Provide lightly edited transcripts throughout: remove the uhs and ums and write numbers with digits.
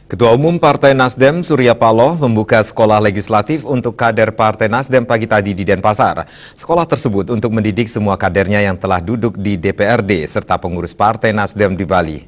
Ketua Umum Partai Nasdem Surya Paloh membuka sekolah legislatif untuk kader Partai Nasdem pagi tadi di Denpasar. Sekolah tersebut untuk mendidik semua kadernya yang telah duduk di DPRD serta pengurus Partai Nasdem di Bali.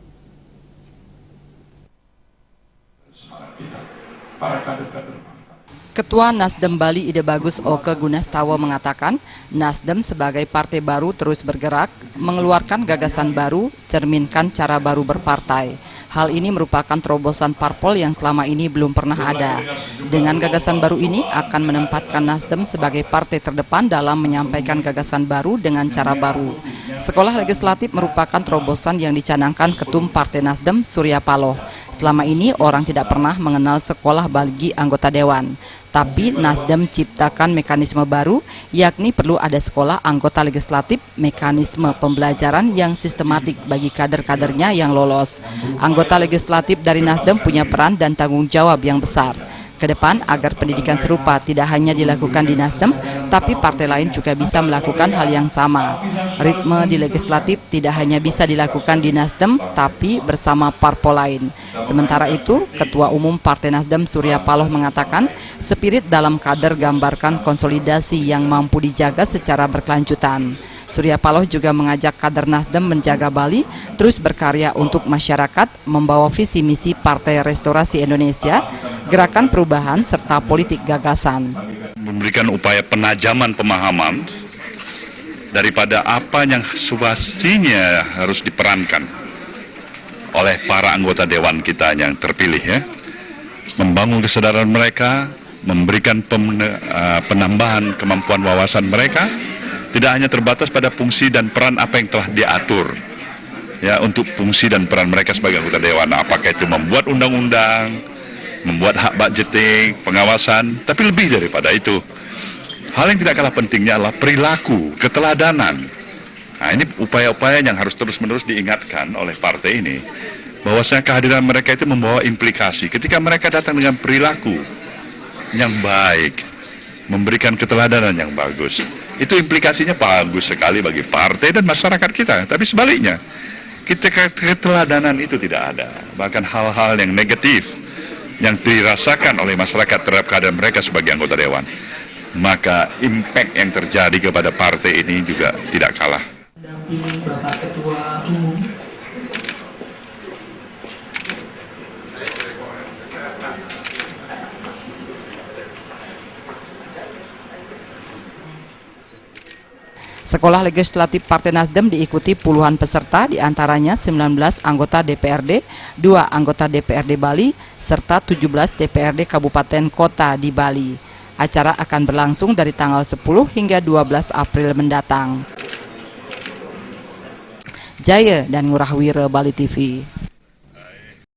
Ketua Nasdem Bali Ide Bagus Oke Gunastawa mengatakan, Nasdem sebagai partai baru terus bergerak, mengeluarkan gagasan baru, cerminkan cara baru berpartai. Hal ini merupakan terobosan parpol yang selama ini belum pernah ada. Dengan gagasan baru ini akan menempatkan Nasdem sebagai partai terdepan dalam menyampaikan gagasan baru dengan cara baru. Sekolah legislatif merupakan terobosan yang dicanangkan Ketum Partai Nasdem Surya Paloh. Selama ini orang tidak pernah mengenal sekolah bagi anggota dewan. Tapi Nasdem ciptakan mekanisme baru, yakni perlu ada sekolah anggota legislatif, mekanisme pembelajaran yang sistematik bagi kader-kadernya yang lolos. Anggota legislatif dari Nasdem punya peran dan tanggung jawab yang besar. Ke depan, agar pendidikan serupa tidak hanya dilakukan di Nasdem, tapi partai lain juga bisa melakukan hal yang sama. Ritme di legislatif tidak hanya bisa dilakukan di Nasdem, tapi bersama parpol lain. Sementara itu, Ketua Umum Partai Nasdem Surya Paloh mengatakan, spirit dalam kader gambarkan konsolidasi yang mampu dijaga secara berkelanjutan. Surya Paloh juga mengajak kader Nasdem menjaga Bali, terus berkarya untuk masyarakat, membawa visi misi Partai Restorasi Indonesia, gerakan perubahan, serta politik gagasan. Memberikan upaya penajaman pemahaman daripada apa yang semestinya harus diperankan oleh para anggota dewan kita yang terpilih, ya. Membangun kesadaran mereka, memberikan penambahan kemampuan wawasan mereka, tidak hanya terbatas pada fungsi dan peran apa yang telah diatur, ya, untuk fungsi dan peran mereka sebagai anggota dewan. Apakah itu membuat undang-undang, membuat hak budgeting, pengawasan, tapi lebih daripada itu. Hal yang tidak kalah pentingnya adalah perilaku, keteladanan. Nah, ini upaya-upaya yang harus terus-menerus diingatkan oleh partai ini, bahwasanya kehadiran mereka itu membawa implikasi. Ketika mereka datang dengan perilaku yang baik, memberikan keteladanan yang bagus, itu implikasinya bagus sekali bagi partai dan masyarakat kita. Tapi sebaliknya, ketika keteladanan itu tidak ada, bahkan hal-hal yang negatif yang dirasakan oleh masyarakat terhadap keadaan mereka sebagai anggota dewan, maka impact yang terjadi kepada partai ini juga tidak kalah. Mendampingi Bapak Ketua Umum. Sekolah legislatif Partai Nasdem diikuti puluhan peserta, diantaranya 19 anggota DPRD, 2 anggota DPRD Bali, serta 17 DPRD Kabupaten Kota di Bali. Acara akan berlangsung dari tanggal 10 hingga 12 April mendatang. Jaya dan Ngurahwira, Bali TV.